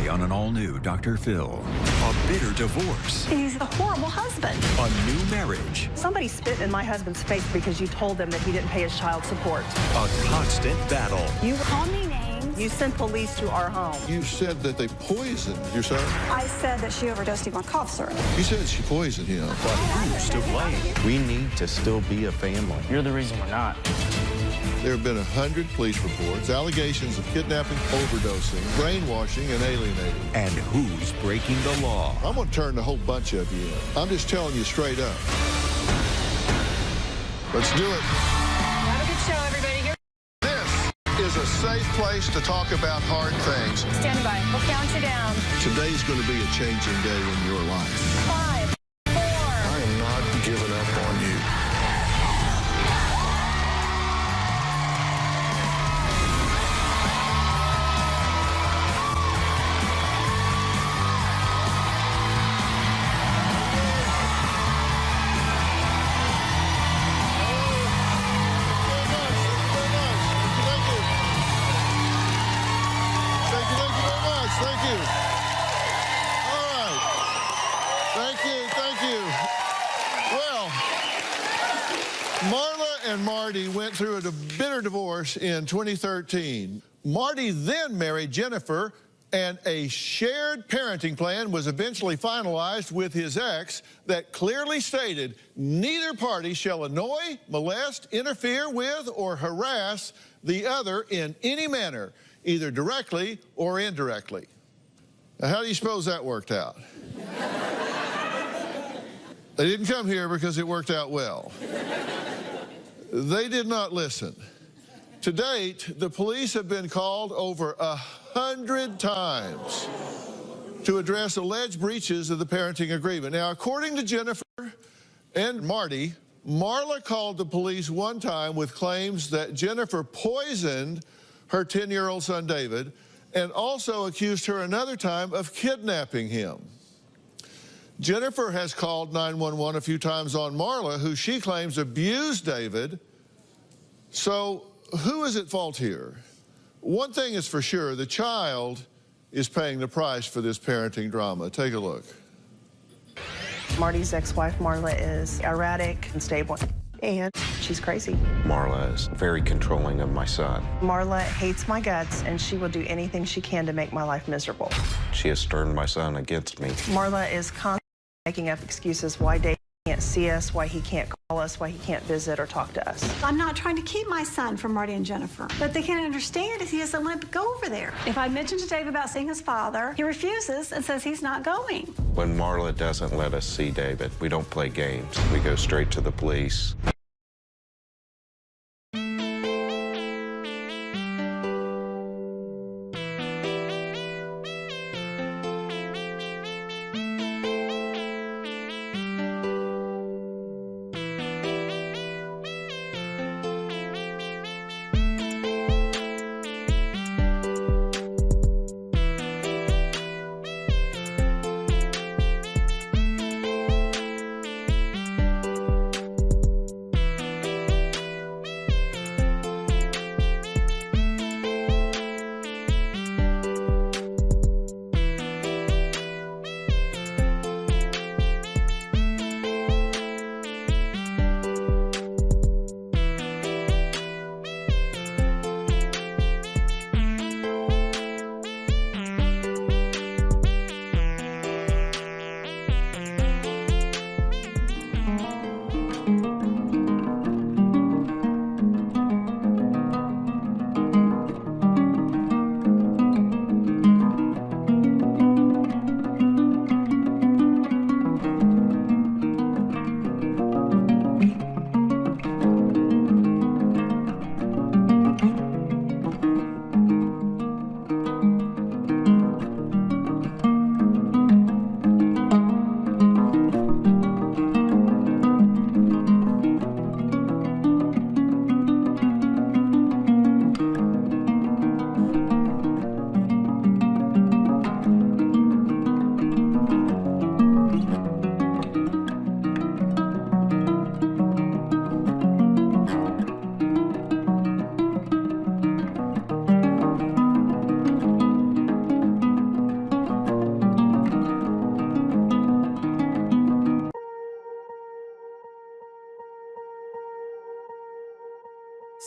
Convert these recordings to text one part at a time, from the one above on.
today on an all-new Dr. Phil. A bitter divorce. He's a horrible husband. A new marriage. Somebody spit in my husband's face because you told them that he didn't pay his child support. A constant battle. You call me names. You sent police to our home. You said that they poisoned your son. I said that she overdosed him on cough syrup. You said she poisoned him. But who's to blame? We need to still be a family. You're the reason we're not. There have been 100 police reports, allegations of kidnapping, overdosing, brainwashing, and alienating. And who's breaking the law? I'm going to turn the whole bunch of you in. I'm just telling you straight up. Let's do it. Have a good show, everybody. Here. This is a safe place to talk about hard things. Stand by. We'll count you down. Today's going to be a changing day in your life. 5, 4. I am not giving up on you. Thank you. All right. Thank you. Well, Marla and Marty went through a bitter divorce in 2013. Marty then married Jennifer, and a shared parenting plan was eventually finalized with his ex that clearly stated neither party shall annoy, molest, interfere with, or harass the other in any manner, either directly or indirectly. Now, how do you suppose that worked out? They didn't come here because it worked out well. They did not listen. To date, the police have been called over 100 times to address alleged breaches of the parenting agreement. Now, according to Jennifer and Marty, Marla called the police one time with claims that Jennifer poisoned her 10-year-old son, David, and also accused her another time of kidnapping him. Jennifer has called 911 a few times on Marla, who she claims abused David. So who is at fault here? One thing is for sure, the child is paying the price for this parenting drama. Take a look. Marty's ex-wife, Marla, is erratic, unstable, and she's crazy. Marla is very controlling of my son. Marla hates my guts, and she will do anything she can to make my life miserable. She has turned my son against me. Marla is constantly making up excuses why Dave can't see us, why he can't call us, why he can't visit or talk to us. I'm not trying to keep my son from Marty and Jennifer, but they can't understand is he doesn't want to go over there. If I mention to Dave about seeing his father, he refuses and says he's not going. When Marla doesn't let us see David, we don't play games. We go straight to the police.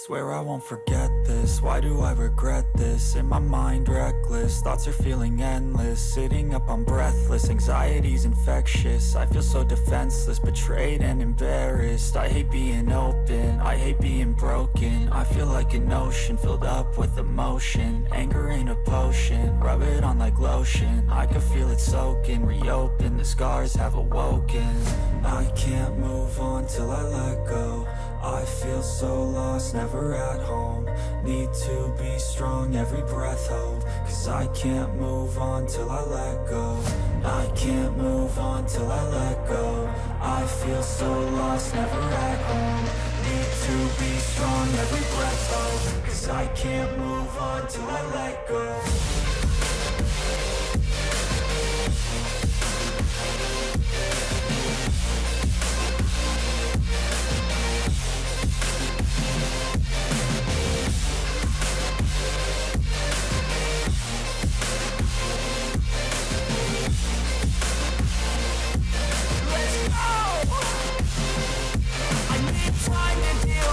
Swear I won't forget this. Why do I regret this? In my mind reckless, thoughts are feeling endless. Sitting up, I'm breathless, anxiety's infectious. I feel so defenseless, betrayed and embarrassed. I hate being open, I hate being broken. I feel like an ocean filled up with emotion. Anger ain't a potion, rub it on like lotion. I can feel it soaking, reopen, the scars have awoken. I can't move on till I let go. I feel so lost, never at home. Need to be strong, every breath hold. Cause I can't move on till I let go. I can't move on till I let go. I feel so lost, never at home. Need to be strong, every breath hold. Cause I can't move on till I let go.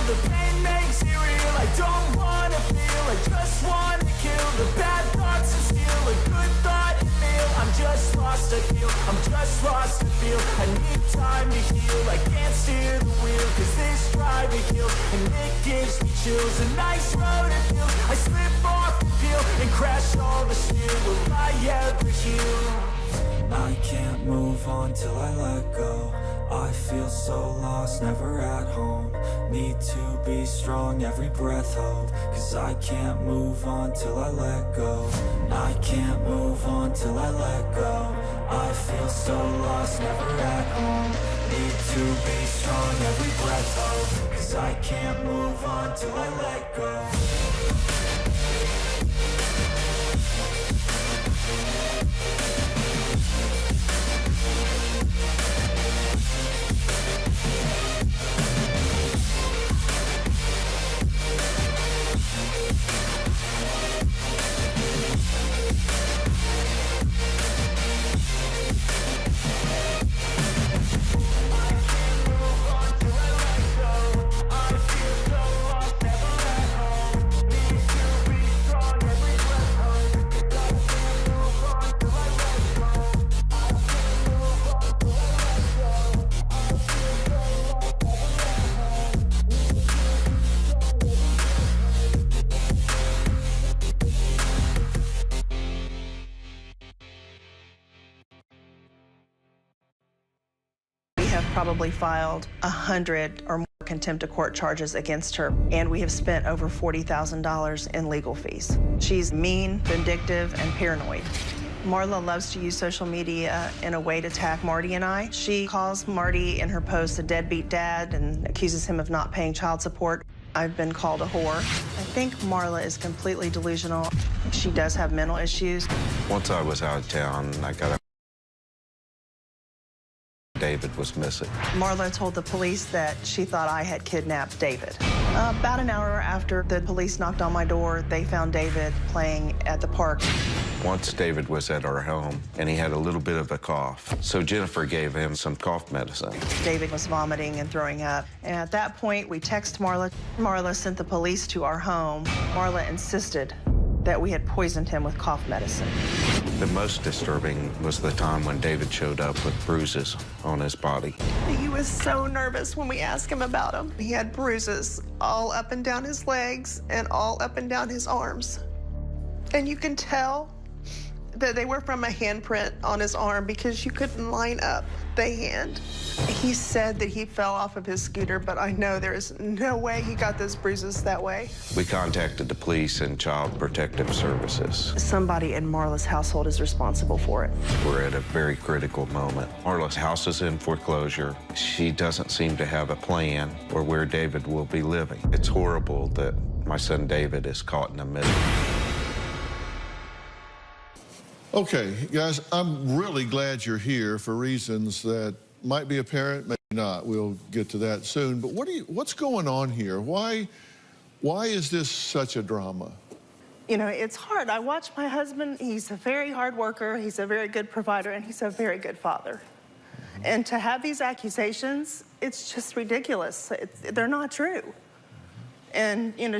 The pain makes it real. I don't wanna feel, I just wanna kill. The bad thoughts are still a good thought to feel. I'm just lost, I feel, I'm just lost to feel. I need time to heal, I can't steer the wheel. Cause this drive to kill, and it gives me chills. A nice road it feels, I slip off the peel and crash all the steel. Will I ever heal? I can't move on till I let go. I feel so lost, never at home. Need to be strong, every breath hold. Cause I can't move on till I let go. I can't move on till I let go. I feel so lost, never at home. Need to be strong, every breath hold. Cause I can't move on till I let go. Probably filed 100 or more contempt of court charges against her, and we have spent over $40,000 in legal fees. She's mean, vindictive, and paranoid. Marla loves to use social media in a way to attack Marty and I. She calls Marty in her post a deadbeat dad and accuses him of not paying child support. I've been called a whore. I think Marla is completely delusional. She does have mental issues. Once I was out of town, I got a David was missing. Marla told the police that she thought I had kidnapped David. About an hour after the police knocked on my door, they found David playing at the park. Once David was at our home, and he had a little bit of a cough. So Jennifer gave him some cough medicine. David was vomiting and throwing up. And at that point, we texted Marla. Marla sent the police to our home. Marla insisted that we had poisoned him with cough medicine. The most disturbing was the time when David showed up with bruises on his body. He was so nervous when we asked him about him. He had bruises all up and down his legs and all up and down his arms. And you can tell that they were from a handprint on his arm because you couldn't line up the hand. He said that he fell off of his scooter, but I know there is no way he got those bruises that way. We contacted the police and Child Protective Services. Somebody in Marla's household is responsible for it. We're at a very critical moment. Marla's house is in foreclosure. She doesn't seem to have a plan or where David will be living. It's horrible that my son David is caught in the middle. Okay, guys, I'm really glad you're here for reasons that might be apparent, maybe not. We'll get to that soon. But what's going on here? Why is this such a drama? You know, it's hard. I watch my husband. He's a very hard worker. He's a very good provider, and he's a very good father. And to have these accusations, it's just ridiculous. They're not true. And, you know,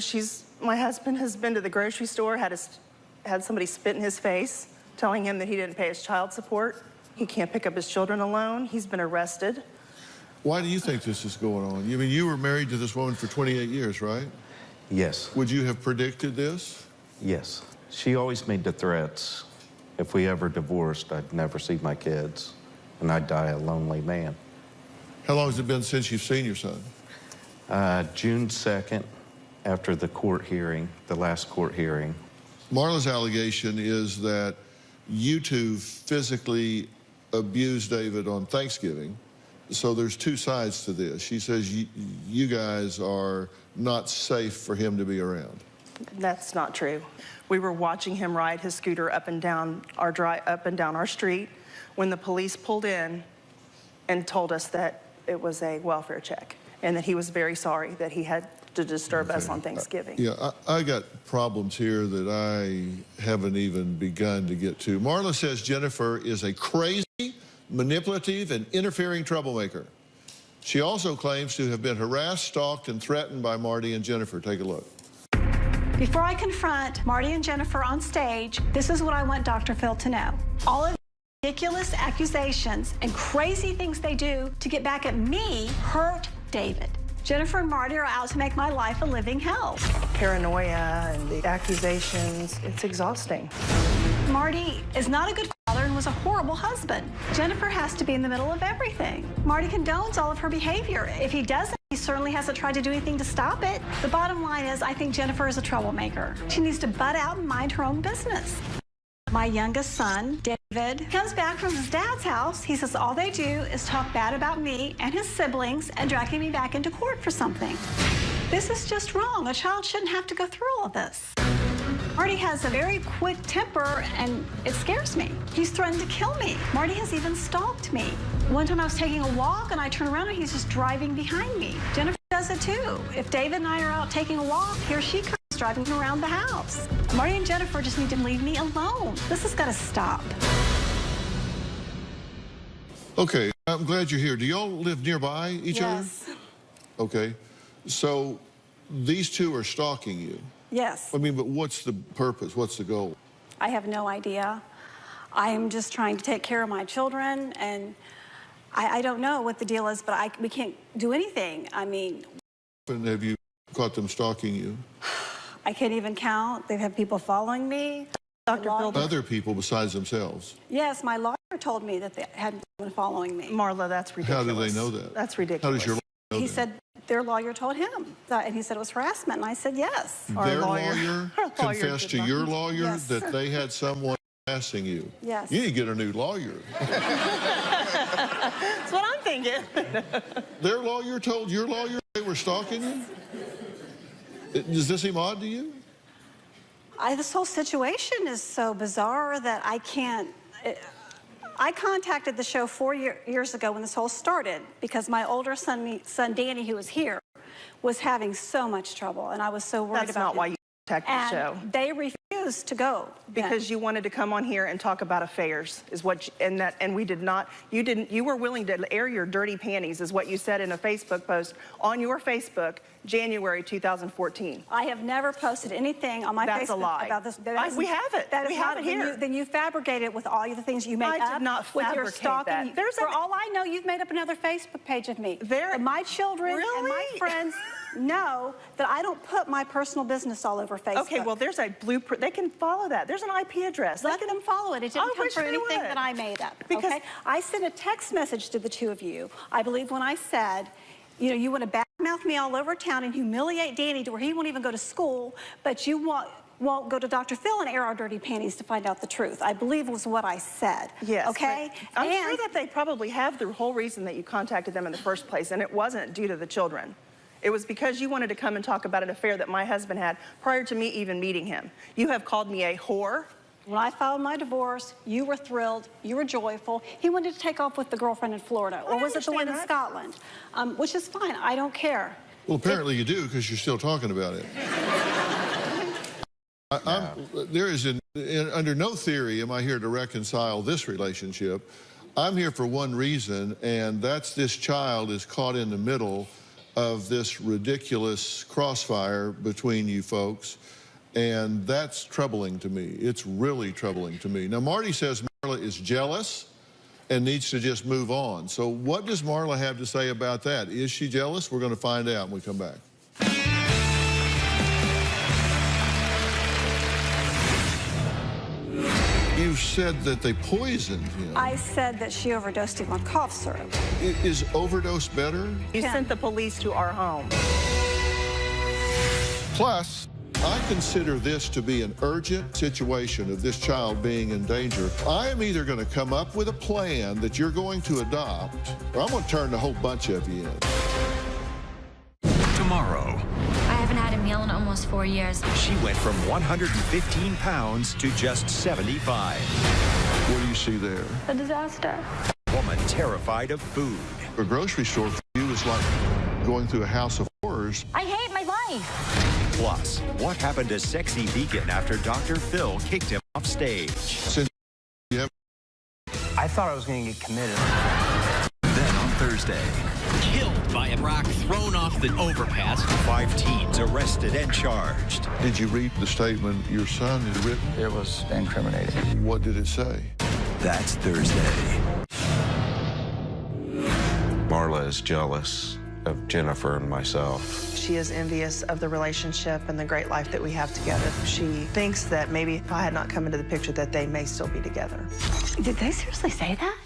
my husband has been to the grocery store, had somebody spit in his face, telling him that he didn't pay his child support. He can't pick up his children alone. He's been arrested. Why do you think this is going on? You mean you were married to this woman for 28 years, right? Yes. Would you have predicted this? Yes. She always made the threats. If we ever divorced, I'd never see my kids, and I'd die a lonely man. How long has it been since you've seen your son? June 2nd, after the court hearing, the last court hearing. Marla's allegation is that you two physically abused David on Thanksgiving. So there's two sides to this. She says you guys are not safe for him to be around. That's not true. We were watching him ride his scooter up and down our street when the police pulled in and told us that it was a welfare check and that he was very sorry that he had to disturb us on Thanksgiving. Yeah, I got problems here that I haven't even begun to get to. Marla says Jennifer is a crazy, manipulative, and interfering troublemaker. She also claims to have been harassed, stalked, and threatened by Marty and Jennifer. Take a look. Before I confront Marty and Jennifer on stage, this is what I want Dr. Phil to know. All of the ridiculous accusations and crazy things they do to get back at me hurt David. Jennifer and Marty are out to make my life a living hell. Paranoia and the accusations, it's exhausting. Marty is not a good father and was a horrible husband. Jennifer has to be in the middle of everything. Marty condones all of her behavior. If he doesn't, he certainly hasn't tried to do anything to stop it. The bottom line is, I think Jennifer is a troublemaker. She needs to butt out and mind her own business. My youngest son, David, comes back from his dad's house. He says all they do is talk bad about me and his siblings and dragging me back into court for something. This is just wrong. A child shouldn't have to go through all of this. Marty has a very quick temper, and it scares me. He's threatened to kill me. Marty has even stalked me. One time I was taking a walk, and I turn around, and he's just driving behind me. Jennifer does it, too. If David and I are out taking a walk, here she comes driving around the house. Marty and Jennifer just need to leave me alone. This has got to stop. Okay, I'm glad you're here. Do y'all live nearby each other? Yes. Okay, so these two are stalking you. Yes. I mean, but what's the purpose? What's the goal? I have no idea. I am just trying to take care of my children, and I don't know what the deal is, but we can't do anything. I mean... And have you caught them stalking you? I can't even count. They have people following me. Dr. Phil, Other people besides themselves? Yes, my lawyer told me that they had been following me. Marla, that's ridiculous. How do they know that? That's ridiculous. How does your lawyer know He that? said their lawyer told him, and he said it was harassment, and I said yes. Their lawyer Our confessed to did not. your lawyer Yes. that they had someone harassing you? Yes. You need to get a new lawyer. That's what I'm thinking. Their lawyer told your lawyer they were stalking you? Does this seem odd to you? This whole situation is so bizarre that I can't... I contacted the show 4 years ago when this whole started because my older son Danny, who was here, was having so much trouble, and I was so worried That's about not why you contacted the show. And they refused to go. Because you wanted to come on here and talk about affairs, is what, and we did not. You were willing to air your dirty panties, is what you said in a Facebook post on your Facebook, January 2014. I have never posted anything on my That's Facebook a lie. about this. We have it. That is We have not, it here. Then you fabricated it with all the things you make up. I did not with your fabricate stalking. that. For all I know, you've made up another Facebook page of me. My children and my Really? friends know that I don't put my personal business all over Facebook. Okay, well, there's a blueprint. They can follow that. There's an IP address. Let them follow it. It didn't come wish from they anything would. that I made up. Because- okay? I sent a text message to the two of you, I believe, when I said, you know, you want to badmouth me all over town and humiliate Danny to where he won't even go to school, but you won't go to Dr. Phil and air our dirty panties to find out the truth. I believe was what I said. Yes. Okay? I'm sure that they probably have the whole reason that you contacted them in the first place, and it wasn't due to the children. It was because you wanted to come and talk about an affair that my husband had prior to me even meeting him. You have called me a whore. When I filed my divorce, you were thrilled, you were joyful. He wanted to take off with the girlfriend in Florida, or was it the one in Scotland? Which is fine, I don't care. Well, apparently you do, because you're still talking about it. There is, under no theory am I here to reconcile this relationship. I'm here for one reason, and that's this child is caught in the middle of this ridiculous crossfire between you folks, and that's troubling to me. It's really troubling to me. Now, Marty says Marla is jealous and needs to just move on. So what does Marla have to say about that? Is she jealous? We're going to find out when we come back. You said that they poisoned him. I said that she overdosed him on cough syrup. Is overdose better? You sent the police to our home. Plus, I consider this to be an urgent situation of this child being in danger. I am either going to come up with a plan that you're going to adopt, or I'm going to turn the whole bunch of you in. Tomorrow, I haven't had a meal in almost 4 years. she went from 115 pounds to just 75. What do you see there? A disaster. Woman terrified of food. A grocery store for you is like going through a house of horrors. I hate my life. Plus, what happened to sexy vegan after Dr. Phil kicked him off stage? Since you have I thought I was going to get committed. Then on Thursday, Killed by a rock thrown off the overpass. 5 teens arrested and charged. Did you read the statement your son had written? It was incriminating. What did it say? That's Thursday. Marla is jealous of Jennifer and myself. She is envious of the relationship and the great life that we have together. She thinks that maybe if I had not come into the picture that they may still be together. Did they seriously say that?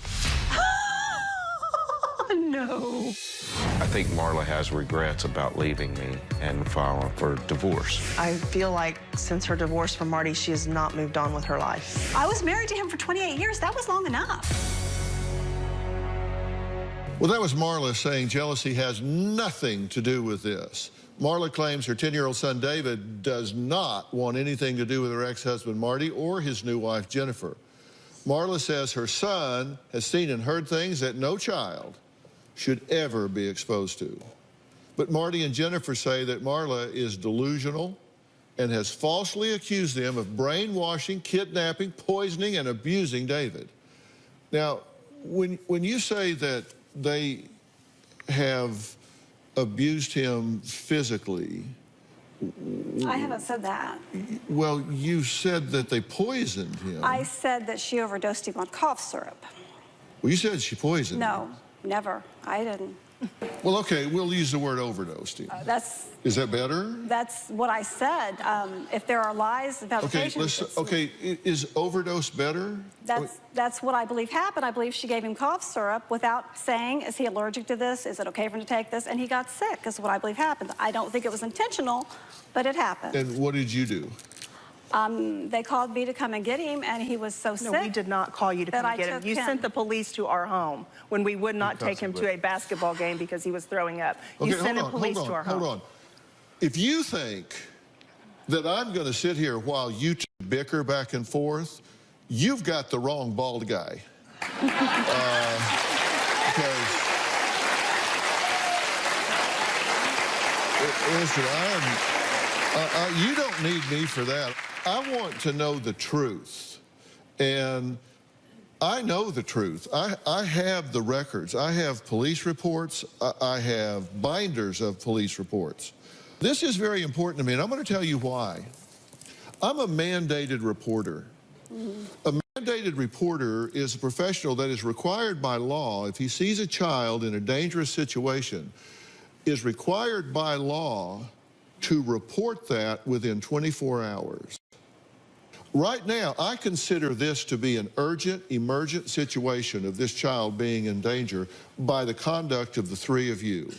No. I think Marla has regrets about leaving me and filing for divorce. I feel like since her divorce from Marty, she has not moved on with her life. I was married to him for 28 years. That was long enough. Well, that was Marla saying jealousy has nothing to do with this. Marla claims her 10-year-old son, David, does not want anything to do with her ex-husband, Marty, or his new wife, Jennifer. Marla says her son has seen and heard things that no child should ever be exposed to. But Marty and Jennifer say that Marla is delusional and has falsely accused them of brainwashing, kidnapping, poisoning, and abusing David. Now, when you say that they have abused him physically, I haven't said that. well, you said that they poisoned him. I said that she overdosed him on cough syrup. Well, you said she poisoned him. No, never. I didn't. Well, okay, we'll use the word overdosed him. Is that better? That's what I said. If there are lies, fabrications. Okay, is overdose better? That's what I believe happened. I believe she gave him cough syrup without saying, is he allergic to this? Is it okay for him to take this? And he got sick, is what I believe happened. I don't think it was intentional, but it happened. And what did you do? They called me to come and get him, and he was so sick. No, we did not call you to come and get him. You sent the police to our home when we would not take him to a basketball game because he was throwing up. You sent the police to our home. Hold on. If you think that I'm going to sit here while you two bicker back and forth, you've got the wrong bald guy. Listen, you don't need me for that. I want to know the truth, and I know the truth. I have the records. I have police reports. I have binders of police reports. This is very important to me, and I'm going to tell you why. I'm a mandated reporter. A mandated reporter is a professional that is required by law, if he sees a child in a dangerous situation, is required by law to report that within 24 hours. Right now, I consider this to be an urgent, emergent situation of this child being in danger by the conduct of the three of you.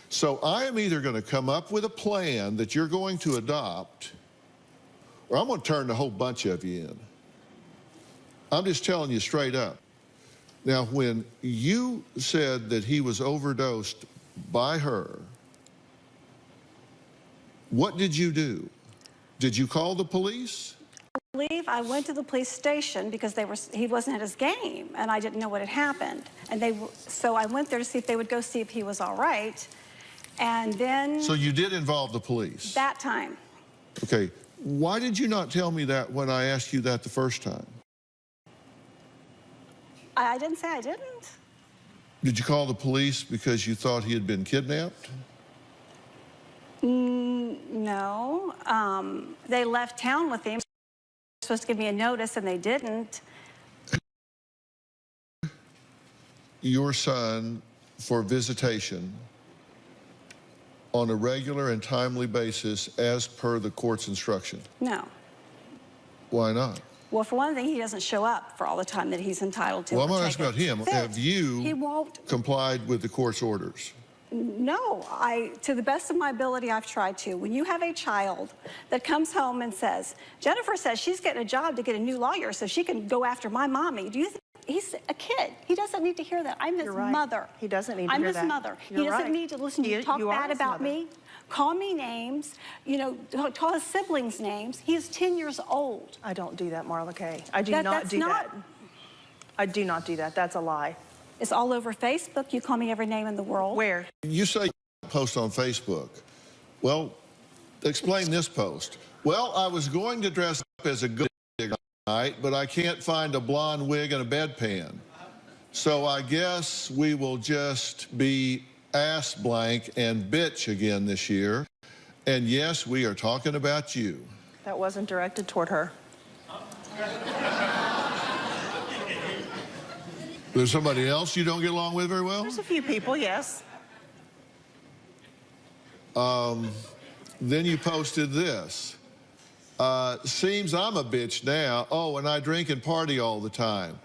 So I am either going to come up with a plan that you're going to adopt, or I'm going to turn the whole bunch of you in. I'm just telling you straight up. Now, when you said that he was overdosed by her, what did you do? Did you call the police? I believe I went to the police station because he wasn't at his game, and I didn't know what had happened. And so I went there to see if they would go see if he was all right. And then... So you did involve the police? That time. Okay. Why did you not tell me that when I asked you that the first time? I didn't say I didn't. Did you call the police because you thought he had been kidnapped? No. They left town with him. They were supposed to give me a notice, and they didn't. Your son for visitation on a regular and timely basis as per the court's instruction? No. Why not? Well, for one thing, he doesn't show up for all the time that he's entitled to. Well, I'm going to ask about him. Have you he won't complied with the court's orders? No, to the best of my ability, I've tried to. When you have a child that comes home and says, Jennifer says she's getting a job to get a new lawyer so she can go after my mommy, do you think he's a kid? He doesn't need to hear that. I'm his mother. He doesn't need to hear that. I'm his mother. He doesn't need to listen to you talk bad about me, call me names, you know, call his siblings names. He is 10 years old. I don't do that, Marla Kay. I do not do that. I do not do that. That's a lie. It's all over Facebook. You call me every name in the world. Where? You say you post on Facebook. Well, explain this post. Well, I was going to dress up as a good tonight, but I can't find a blonde wig and a bedpan. So I guess we will just be ass blank and bitch again this year. And yes, we are talking about you. That wasn't directed toward her. There's somebody else you don't get along with very well? There's a few people, yes. Then you posted this. Seems I'm a bitch now. Oh, and I drink and party all the time.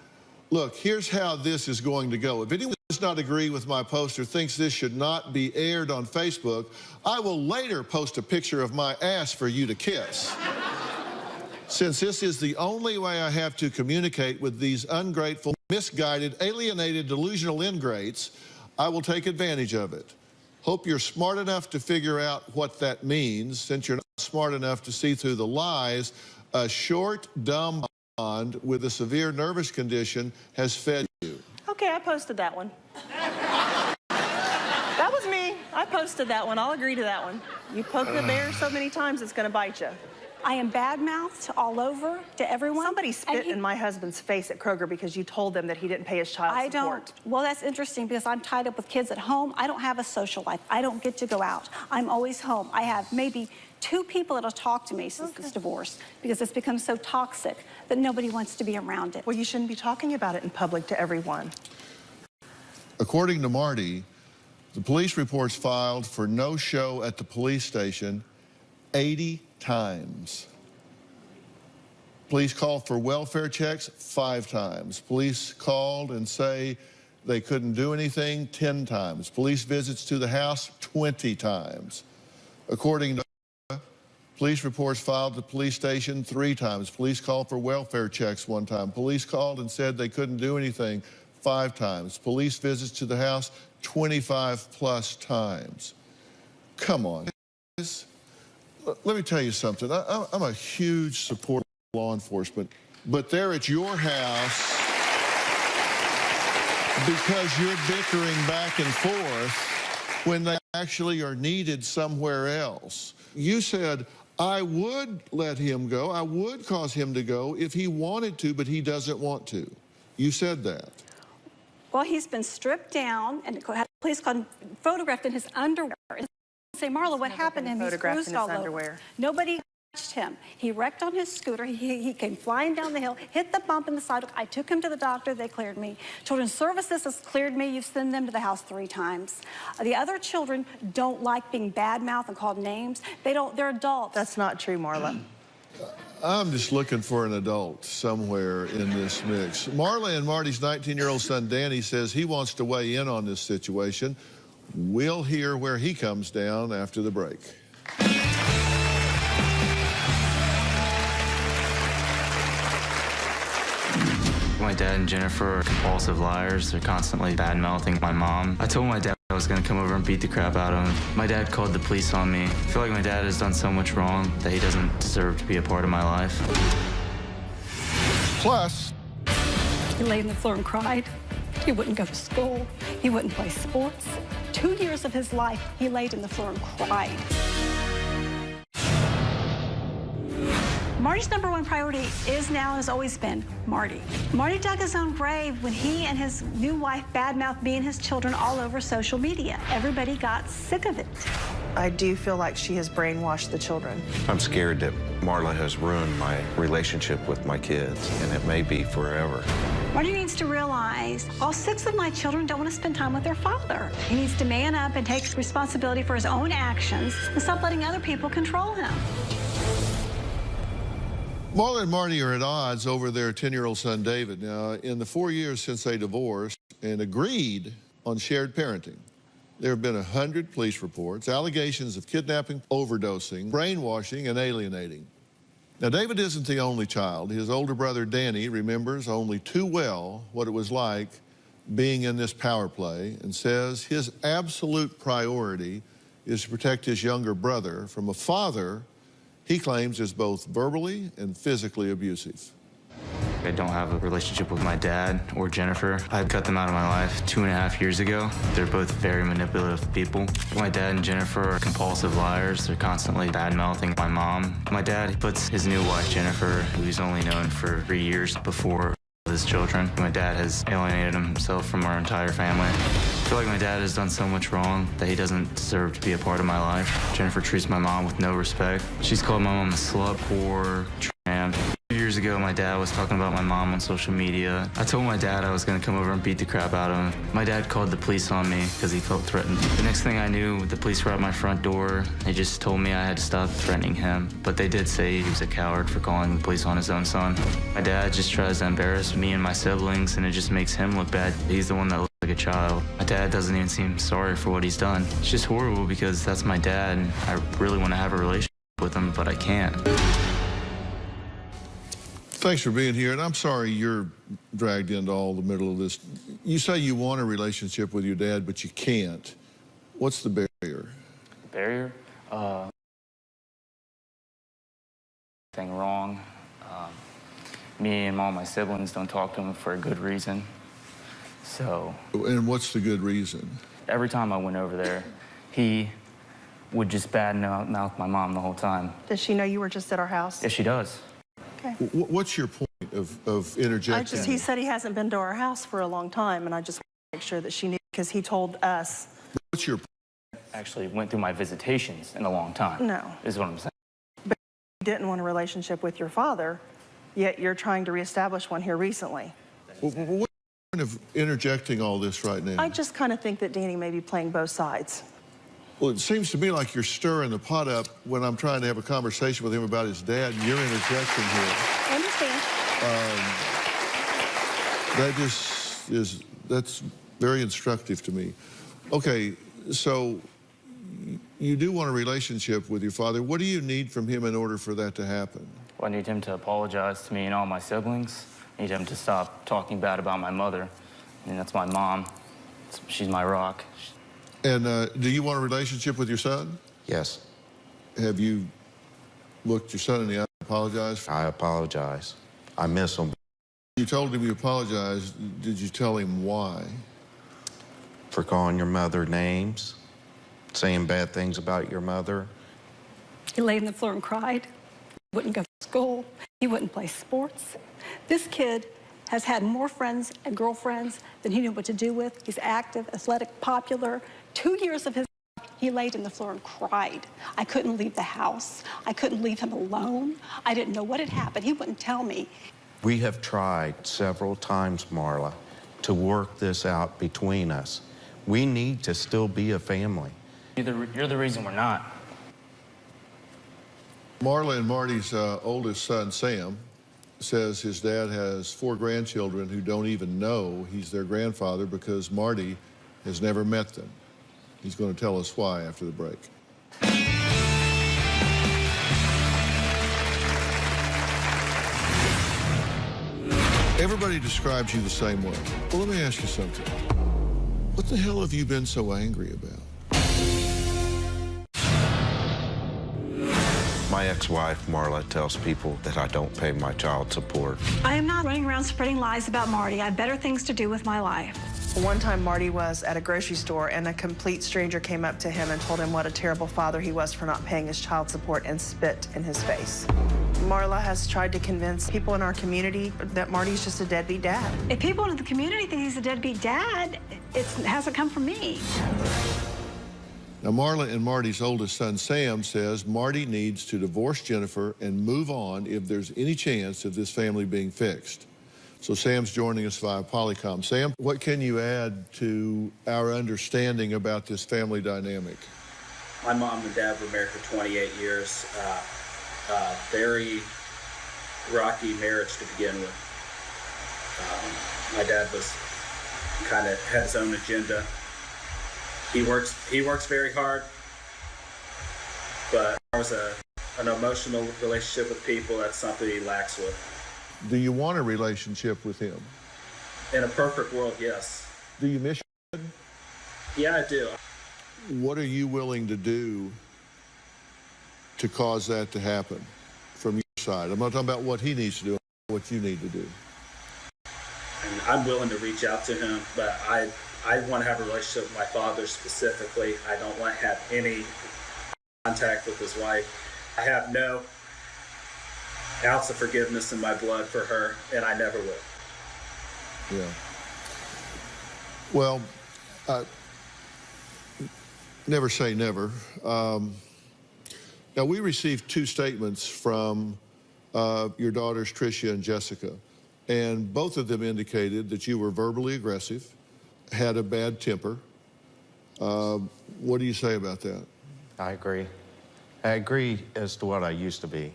Look, here's how this is going to go. If anyone does not agree with my post or thinks this should not be aired on Facebook, I will later post a picture of my ass for you to kiss. Since this is the only way I have to communicate with these ungrateful, misguided, alienated, delusional ingrates, I will take advantage of it. Hope you're smart enough to figure out what that means. Since you're not smart enough to see through the lies, a short, dumb blonde with a severe nervous condition has fed you. Okay, I posted that one. That was me. I posted that one. I'll agree to that one. You poke the bear so many times, it's going to bite you. I am bad-mouthed all over to everyone. Somebody spit in my husband's face at Kroger because you told them that he didn't pay his child support. I don't. Well, that's interesting because I'm tied up with kids at home. I don't have a social life. I don't get to go out. I'm always home. I have maybe 2 people that'll talk to me since this divorce because it's become so toxic that nobody wants to be around it. Well, you shouldn't be talking about it in public to everyone. According to Marty, the police reports filed for no show at the police station 80 times. Police called for welfare checks 5 times. Police called and say they couldn't do anything 10 times. Police visits to the house 20 times. According to police reports filed at the police station 3 times. Police called for welfare checks 1 time. Police called and said they couldn't do anything 5 times. Police visits to the house 25 plus times. Come on. Let me tell you something. I'm a huge supporter of law enforcement, but they're at your house because you're bickering back and forth when they actually are needed somewhere else. You said, I would let him go, I would cause him to go if he wanted to, but he doesn't want to. You said that. Well, he's been stripped down and police photographed in his underwear. Say, Marla, what happened to him? He's bruised all over. Nobody touched him. He wrecked on his scooter. He came flying down the hill, hit the bump in the sidewalk. I took him to the doctor. They cleared me. Children's Services has cleared me. You've sent them to the house 3 times. The other children don't like being bad-mouthed and called names. They're adults. That's not true, Marla. I'm just looking for an adult somewhere in this mix. Marla and Marty's 19-year-old son, Danny, says he wants to weigh in on this situation. We'll hear where he comes down after the break. My dad and Jennifer are compulsive liars. They're constantly bad-mouthing my mom. I told my dad I was going to come over and beat the crap out of him. My dad called the police on me. I feel like my dad has done so much wrong that he doesn't deserve to be a part of my life. Plus, he laid on the floor and cried. He wouldn't go to school. He wouldn't play sports. 2 years of his life, he laid on the floor and cried. Marty's #1 priority is now and has always been Marty. Marty dug his own grave when he and his new wife badmouthed me and his children all over social media. Everybody got sick of it. I do feel like she has brainwashed the children. I'm scared that Marla has ruined my relationship with my kids, and it may be forever. Marty needs to realize all 6 of my children don't want to spend time with their father. He needs to man up and take responsibility for his own actions and stop letting other people control him. Marla and Marty are at odds over their 10-year-old son, David. Now, in the 4 years since they divorced and agreed on shared parenting, there have been 100 police reports, allegations of kidnapping, overdosing, brainwashing, and alienating. Now, David isn't the only child. His older brother, Danny, remembers only too well what it was like being in this power play and says his absolute priority is to protect his younger brother from a father he claims is both verbally and physically abusive. I don't have a relationship with my dad or Jennifer. I cut them out of my life 2.5 years ago. They're both very manipulative people. My dad and Jennifer are compulsive liars. They're constantly bad-mouthing my mom. My dad puts his new wife, Jennifer, who he's only known for 3 years, before his children. My dad has alienated himself from our entire family. I feel like my dad has done so much wrong that he doesn't deserve to be a part of my life. Jennifer treats my mom with no respect. She's called my mom a slut, whore, tramp. 2 years ago, my dad was talking about my mom on social media. I told my dad I was going to come over and beat the crap out of him. My dad called the police on me because he felt threatened. The next thing I knew, the police were at my front door. They just told me I had to stop threatening him. But they did say he was a coward for calling the police on his own son. My dad just tries to embarrass me and my siblings, and it just makes him look bad. He's the one that looks like a child. My dad doesn't even seem sorry for what he's done. It's just horrible because that's my dad, and I really want to have a relationship with him, but I can't. Thanks for being here, and I'm sorry you're dragged into all the middle of this. You say you want a relationship with your dad, but you can't. What's the barrier? Barrier? Thing wrong. Me and all my siblings don't talk to him for a good reason. So. And what's the good reason? Every time I went over there, he would just badmouth my mom the whole time. Does she know you were just at our house? Yes, she does. Okay. What's your point of interjecting? He said he hasn't been to our house for a long time, and I just want to make sure that she knew, because he told us. What's your point? Actually went through my visitations in a long time. No. Is what I'm saying. But you didn't want a relationship with your father, yet you're trying to reestablish one here recently. What's the point of interjecting all this right now? I just kind of think that Danny may be playing both sides. Well, it seems to me like you're stirring the pot up when I'm trying to have a conversation with him about his dad, and you're interjecting here. I understand. That's very instructive to me. Okay, so you do want a relationship with your father. What do you need from him in order for that to happen? Well, I need him to apologize to me and all my siblings. I need him to stop talking bad about my mother. I mean, that's my mom. She's my rock. And do you want a relationship with your son? Yes. Have you looked your son in the eye and apologized? I apologize. I miss him. You told him you apologized. Did you tell him why? For calling your mother names, saying bad things about your mother. He laid on the floor and cried. He wouldn't go to school. He wouldn't play sports. This kid has had more friends and girlfriends than he knew what to do with. He's active, athletic, popular. 2 years of his life, he laid on the floor and cried. I couldn't leave the house. I couldn't leave him alone. I didn't know what had happened. He wouldn't tell me. We have tried several times, Marla, to work this out between us. We need to still be a family. You're the reason we're not. Marla and Marty's oldest son, Sam, says his dad has 4 grandchildren who don't even know he's their grandfather because Marty has never met them. He's going to tell us why after the break. Everybody describes you the same way. Well, let me ask you something. What the hell have you been so angry about? My ex-wife, Marla, tells people that I don't pay my child support. I am not running around spreading lies about Marty. I have better things to do with my life. One time Marty was at a grocery store and a complete stranger came up to him and told him what a terrible father he was for not paying his child support and spit in his face. Marla has tried to convince people in our community that Marty's just a deadbeat dad. If people in the community think he's a deadbeat dad, it hasn't come from me. Now, Marla and Marty's oldest son, Sam, says Marty needs to divorce Jennifer and move on if there's any chance of this family being fixed. So Sam's joining us via Polycom. Sam, what can you add to our understanding about this family dynamic? My mom and dad were married for 28 years. Very rocky marriage to begin with. My dad was kind of had his own agenda. He works very hard, but there was an emotional relationship with people. That's something he lacks with. Do you want a relationship with him? In a perfect world, yes. Do you miss him? Yeah, I do. What are you willing to do to cause that to happen from your side? I'm not talking about what he needs to do, what you need to do. And I'm willing to reach out to him, but I want to have a relationship with my father specifically. I don't want to have any contact with his wife. I have no ounce of forgiveness in my blood for her, and I never will. Yeah. Well, never say never. Now, we received 2 statements from your daughters, Tricia and Jessica, and both of them indicated that you were verbally aggressive, had a bad temper. What do you say about that? I agree. I agree as to what I used to be.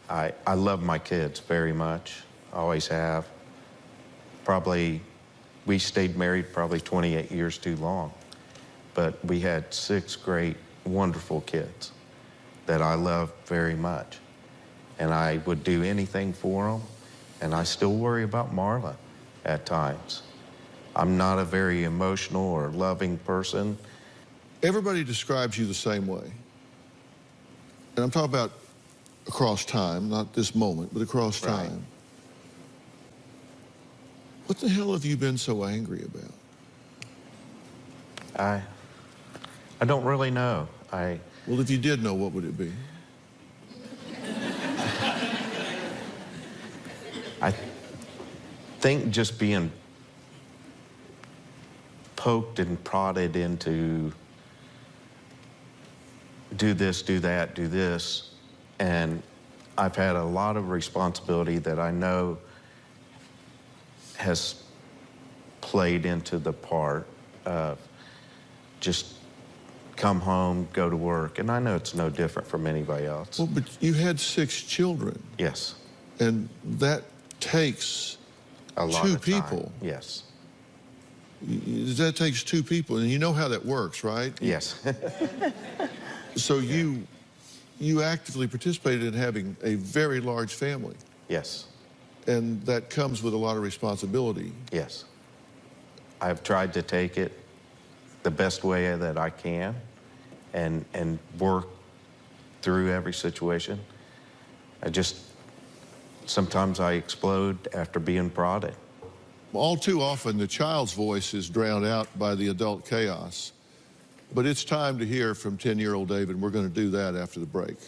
I love my kids very much, always have. Probably, we stayed married probably 28 years too long, but we had 6 great, wonderful kids that I love very much. And I would do anything for them, and I still worry about Marla at times. I'm not a very emotional or loving person. Everybody describes you the same way. And I'm talking about across time, not this moment, but across time. Right. What the hell have you been so angry about? I don't really know. Well, if you did know, what would it be? I think just being poked and prodded into do this, do that, do this, and I've had a lot of responsibility that I know has played into the part of just come home, go to work, and I know it's no different from anybody else. Well, but you had 6 children. Yes. And that takes a lot 2 of people. Time. Yes. That takes 2 people, and you know how that works, right? Yes. So you actively participated in having a very large family. Yes. And that comes with a lot of responsibility. Yes. I've tried to take it the best way that I can and work through every situation. Sometimes I explode after being prodded. All too often, the child's voice is drowned out by the adult chaos. But it's time to hear from 10-year-old David. We're going to do that after the break.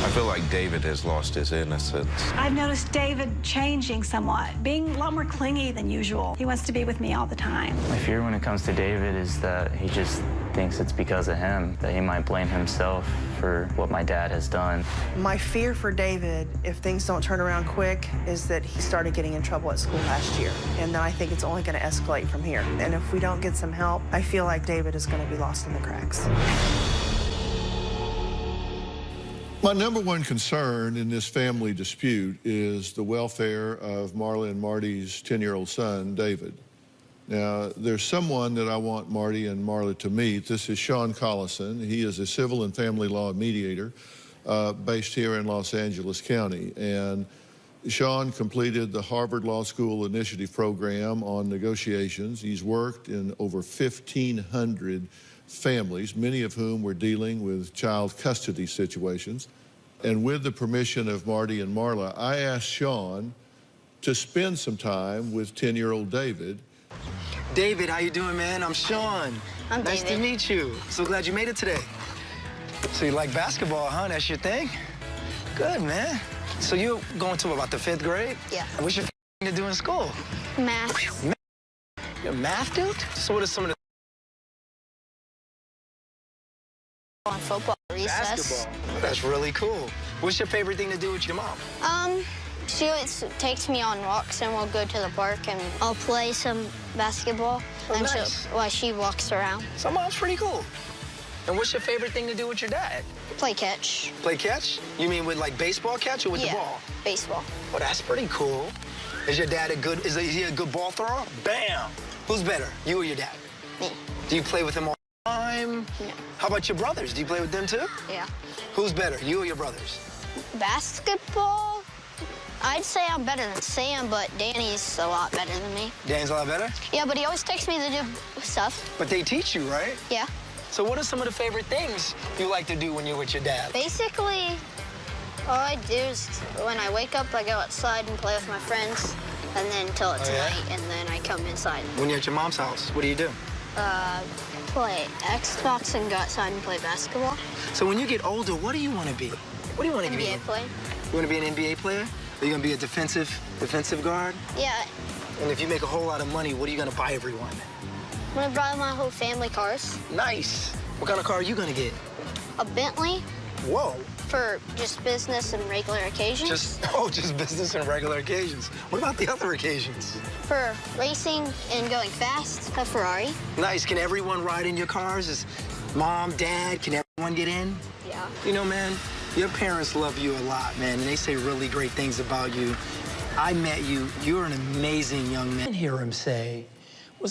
I feel like David has lost his innocence. I've noticed David changing somewhat, being a lot more clingy than usual. He wants to be with me all the time. My fear when it comes to David is that he just thinks it's because of him, that he might blame himself for what my dad has done. My fear for David, if things don't turn around quick, is that he started getting in trouble at school last year. And then I think it's only going to escalate from here. And if we don't get some help, I feel like David is going to be lost in the cracks. My number one concern in this family dispute is the welfare of Marla and Marty's 10-year-old son, David. Now, there's someone that I want Marty and Marla to meet. This is Sean Collison. He is a civil and family law mediator based here in Los Angeles County. And Sean completed the Harvard Law School Initiative Program on negotiations. He's worked in over 1,500 families, many of whom were dealing with child custody situations. And with the permission of Marty and Marla, I asked Sean to spend some time with 10-year-old David. David, how you doing, man? I'm Sean. I'm nice David. to meet you. So glad you made it today. So you like basketball, huh? That's your thing? Good, man. So you're going to about the 5th grade? Yeah. What's your favorite thing to do in school? Math. You're a math dude? So what are some of the... On football recess. Basketball. That's really cool. What's your favorite thing to do with your mom? She always takes me on walks, and we'll go to the park, and I'll play some basketball, and nice. while she walks around. So mom's pretty cool. And what's your favorite thing to do with your dad? Play catch. Play catch? You mean with like baseball catch or with the ball? Baseball. Well, that's pretty cool. Is your dad is he a good ball thrower? Bam! Who's better, you or your dad? Me. Do you play with him all the time? No. How about your brothers? Do you play with them too? Yeah. Who's better, you or your brothers? Basketball, I'd say I'm better than Sam, but Danny's a lot better than me. Danny's a lot better? Yeah, but he always takes me to do stuff. But they teach you, right? Yeah. So what are some of the favorite things you like to do when you're with your dad? Basically, all I do is when I wake up, I go outside and play with my friends, and then until it's night, and then I come inside. When you're at your mom's house, what do you do? Play Xbox and go outside and play basketball. So when you get older, what do you want to be? What do you want to be? NBA player. You want to be an NBA player? Are you going to be a defensive guard? Yeah. And if you make a whole lot of money, what are you going to buy everyone? I'm going to buy my whole family cars. Nice. What kind of car are you going to get? A Bentley. Whoa. For just business and regular occasions. Just business and regular occasions. What about the other occasions? For racing and going fast, a Ferrari. Nice. Can everyone ride in your cars? Is mom, dad, can everyone get in? Yeah. You know, man, your parents love you a lot, man, and they say really great things about you. I met you. You're an amazing young man. I didn't hear him say,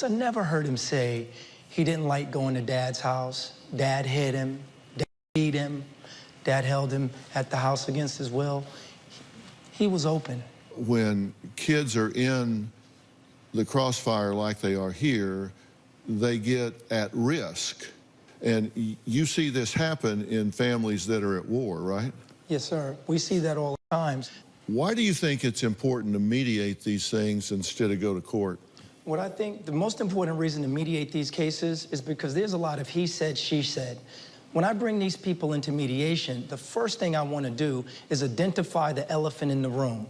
I never heard him say he didn't like going to Dad's house. Dad hit him. Dad beat him. Dad held him at the house against his will. He was open. When kids are in the crossfire like they are here, they get at risk. And you see this happen in families that are at war, right? Yes, sir. We see that all the time. Why do you think it's important to mediate these things instead of go to court? What I think the most important reason to mediate these cases is because there's a lot of he said, she said. When I bring these people into mediation, the first thing I want to do is identify the elephant in the room.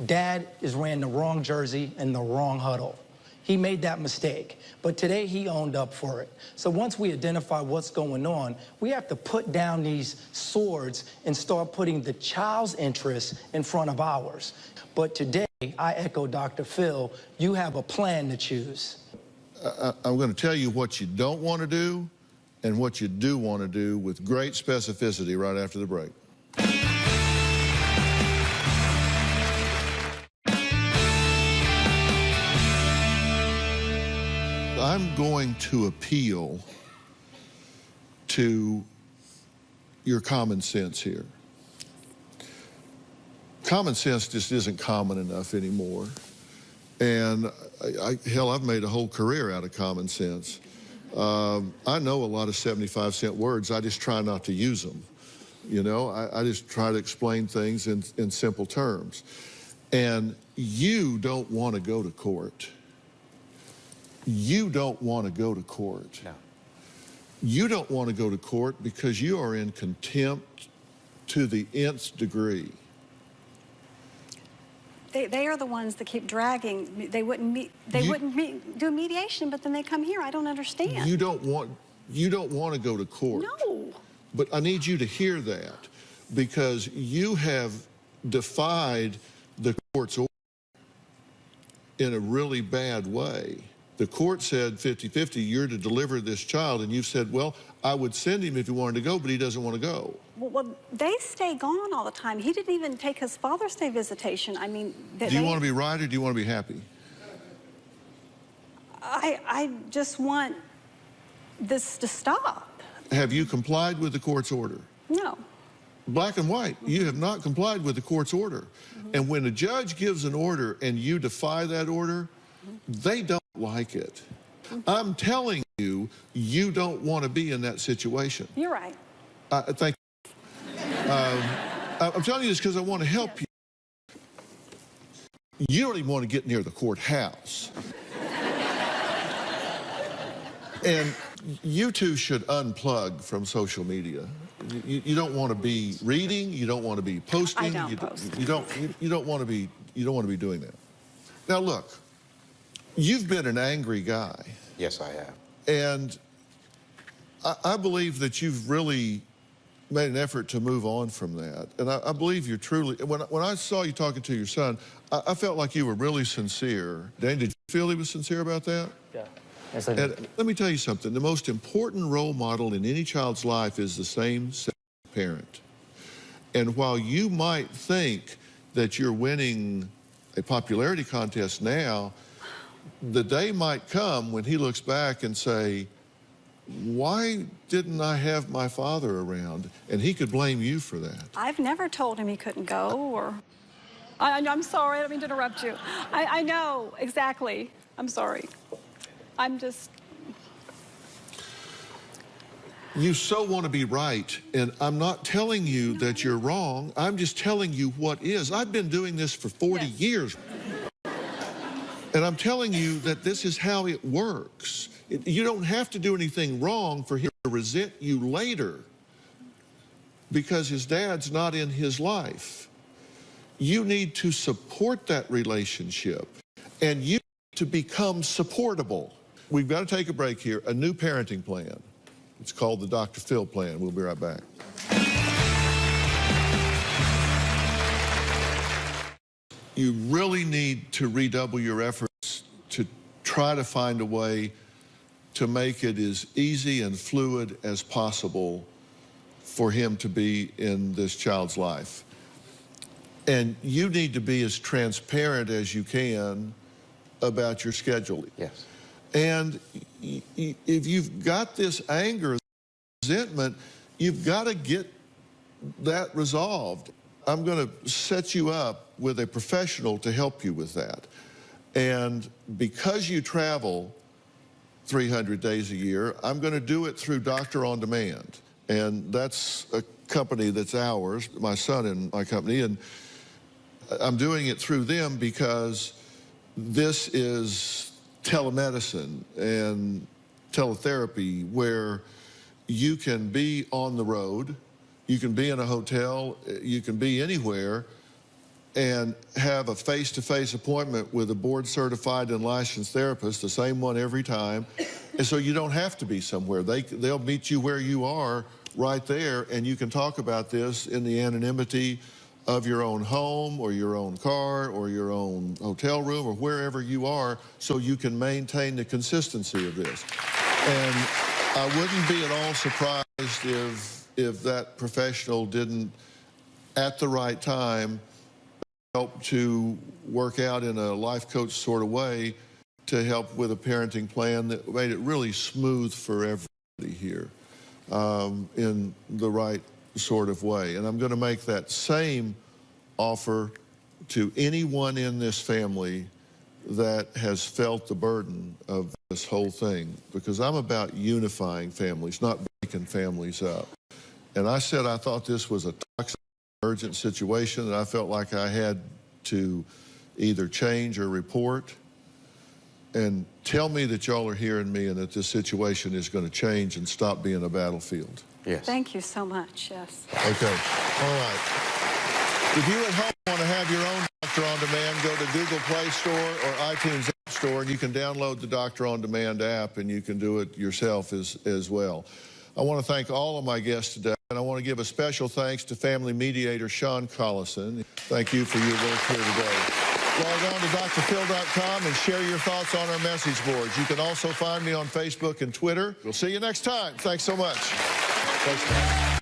Dad is wearing the wrong jersey and the wrong huddle. He made that mistake, but today he owned up for it. So once we identify what's going on, we have to put down these swords and start putting the child's interests in front of ours. But today, I echo Dr. Phil, you have a plan to choose. I'm going to tell you what you don't want to do and what you do want to do with great specificity right after the break. I'm going to appeal to your common sense here. Common sense just isn't common enough anymore. And hell, I've made a whole career out of common sense. I know a lot of 75-cent words. I just try not to use them. You know, I just try to explain things in simple terms. And you don't want to go to court. You don't want to go to court. No. You don't want to go to court because you are in contempt to the nth degree. They are the ones that keep dragging. They wouldn't do mediation, but then they come here. I don't understand. You don't want to go to court. No. But I need you to hear that because you have defied the court's order in a really bad way. The court said 50-50, you're to deliver this child, and you said, well, I would send him if he wanted to go, but he doesn't want to go. Well, they stay gone all the time. He didn't even take his Father's Day visitation. I mean, do you want to be right or do you want to be happy? I just want this to stop. Have you complied with the court's order? No. Black and white, you have not complied with the court's order. And when a judge gives an order and you defy that order, they don't like it. I'm telling you, you don't want to be in that situation. You're right. Thank you. I'm telling you this because I want to help you. You don't even want to get near the courthouse. And you two should unplug from social media. You don't want to be reading. You don't want to be posting. I don't post. You don't want to be doing that. Now look, you've been an angry guy. Yes, I have. And I believe that you've really made an effort to move on from that. And I believe you're truly, when I saw you talking to your son, I felt like you were really sincere. Dan, did you feel he was sincere about that? Yeah. And let me tell you something. The most important role model in any child's life is the same parent. And while you might think that you're winning a popularity contest now, the day might come when he looks back and say, why didn't I have my father around? And he could blame you for that. I've never told him he couldn't go, or... I'm sorry, I don't mean to interrupt you. I know, exactly. I'm sorry. I'm just... You so want to be right, and I'm not telling you that you're wrong. I'm just telling you what is. I've been doing this for 40 years. And I'm telling you that this is how it works. You don't have to do anything wrong for him to resent you later because his dad's not in his life. You need to support that relationship, and you need to become supportable. We've got to take a break here. A new parenting plan. It's called the Dr. Phil plan. We'll be right back. You really need to redouble your efforts to try to find a way to make it as easy and fluid as possible for him to be in this child's life. And you need to be as transparent as you can about your schedule. Yes. And if you've got this anger, resentment, you've got to get that resolved. I'm going to set you up with a professional to help you with that. And because you travel 300 days a year, I'm going to do it through Doctor On Demand. And that's a company that's ours, my son and my company. And I'm doing it through them because this is telemedicine and teletherapy where you can be on the road, you can be in a hotel, you can be anywhere and have a face-to-face appointment with a board-certified and licensed therapist, the same one every time. And so you don't have to be somewhere. They'll meet you where you are right there, and you can talk about this in the anonymity of your own home or your own car or your own hotel room or wherever you are, so you can maintain the consistency of this. And I wouldn't be at all surprised if that professional didn't, at the right time, help to work out in a life coach sort of way to help with a parenting plan that made it really smooth for everybody here in the right sort of way. And I'm going to make that same offer to anyone in this family that has felt the burden of this whole thing, because I'm about unifying families, not breaking families up. And I said I thought this was a toxic, urgent situation that I felt like I had to either change or report. And tell me that y'all are hearing me and that this situation is going to change and stop being a battlefield. Yes. Thank you so much, yes. Okay, all right. If you at home want to have your own Doctor On Demand, go to Google Play Store or iTunes App Store, and you can download the Doctor On Demand app, and you can do it yourself as well. I want to thank all of my guests today, and I want to give a special thanks to family mediator Sean Collison. Thank you for your work here today. Log on to drphil.com and share your thoughts on our message boards. You can also find me on Facebook and Twitter. We'll see you next time. Thanks so much. Thanks.